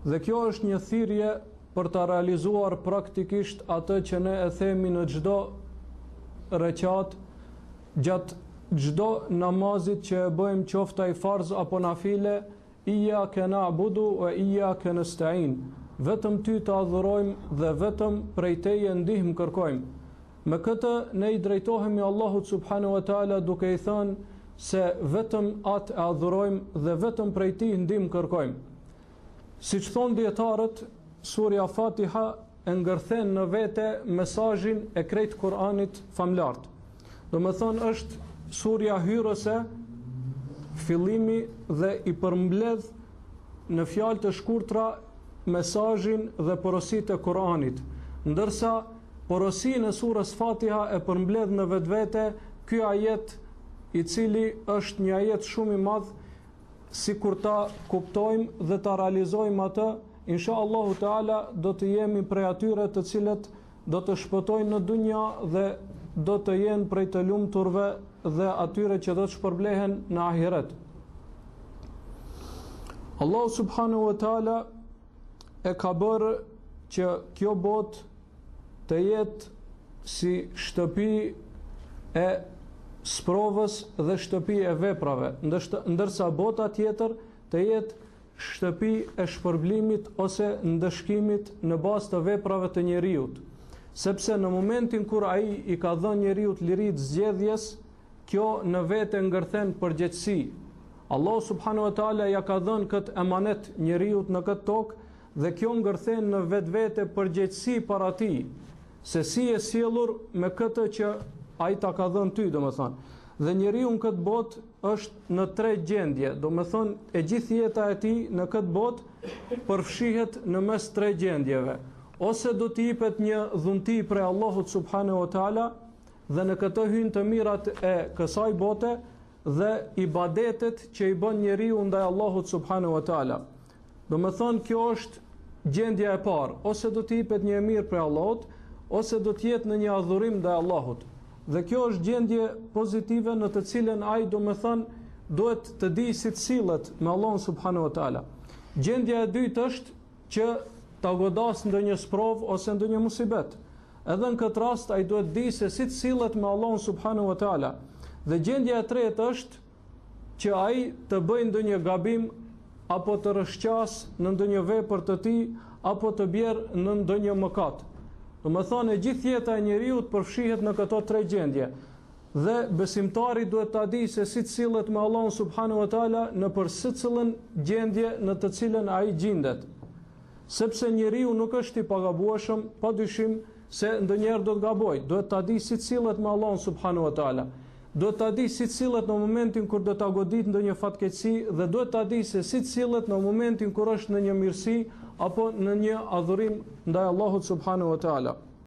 Dhe kjo është një thirrje për ta realizuar praktikisht atë që ne e themi në çdo rekat, gjatë çdo namazit që e bëjmë, qoftë ai farz apo nafile, iyyaka na'budu wa iyyaka nasta'in. Vetëm ty të adhurojmë dhe vetëm prej teje ndihmë kërkojmë. Me këtë ne i drejtohemi Allahut subhanahu wa taala duke i thënë se vetëm atë e adhurojmë dhe vetëm prej tij ndihmë kërkojmë. Siç thon dietarët, surja Fatiha e ngërthen në vete mesazhin e krejt Kur'anit famlart. Domethënë është surja hyrëse, fillimi dhe i përmbledh në fjalë të shkurtra mesazhin dhe porositë e Kur'anit, ndërsa porosinë e surës Fatiha e përmbledh në vetvete ky ajet, i cili është një ajet shumë i madh, sikur ta kuptojmë dhe ta realizojmë atë, inshallahu taala do të jemi prej atyre të cilët do të shpëtojnë në dunja dhe do të jenë prej të lumturve dhe atyre që do të shpërblehen në ahiret. Allahu subhanahu wa taala e ka bërë që kjo botë të jetë si shtëpi e sprovës dhe shtëpi e veprave, ndërsa bota tjetër të jetë shtëpi e shpërblimit ose ndëshkimit në bazë të veprave të njeriut. Sepse në momentin kur ai i ka dhënë njeriut liritë zgjedhjes, kjo në vete ngërthen përgjegjësi. Allahu subhanahu wa taala ja ka dhënë këtë emanet njeriut në këtë tokë dhe kjo ngërthen në vetvete përgjegjësi para tij, se si e sjellur me këtë që ai ta ka dhënë ty, domethënë. Dhe njeriu në këtë botë është në tre gjendje, domethënë e gjithë jeta e tij në këtë botë përfshihet në mes tre gjendjeve. Ose do t'i jepet një dhunti prej Allahut subhanahu wa taala dhe në këtë hyn të mirat e kësaj bote dhe ibadetet që i bën njeriu ndaj Allahut subhanahu wa taala. Domethënë kjo është gjendja e parë, ose do t'i jepet një mirë prej Allahut, ose do të jetë në një adhurim ndaj Allahut. Dhe kjo është gjendje pozitive në të cilën ai domethënë duhet të di si të sillet me Allahun subhanahu wa taala. Gjendja e dytë është që ta godas ndonjë sprov ose ndonjë musibet. Edhe në këtë rast ai duhet di se si të sillet me Allahun subhanahu wa taala. Dhe gjendja e tretë është që ai të bëjë ndonjë gabim apo të rrshqas në ndonjë vepër të tij apo të bjerë në ndonjë mëkat. Domethënë e gjithë jeta e njeriu përfshihet në këto tre gjendje. Dhe besimtari duhet ta di se si të sillet me Allahun subhanahu wa taala në për secilën gjendje në të cilën ai gjendet. Sepse njeriu nuk është i pagabueshëm, padyshim se ndonjëherë do të gabojë. Duhet ta di si të sillet me Allahun subhanahu wa taala. Duhet ta di si të sillet në momentin kur do ta godit ndonjë fatkeqësi dhe duhet ta di se si të sillet në momentin kur është në një mirësi apo në një adhurim ndaj Allahut subhanahu wa taala.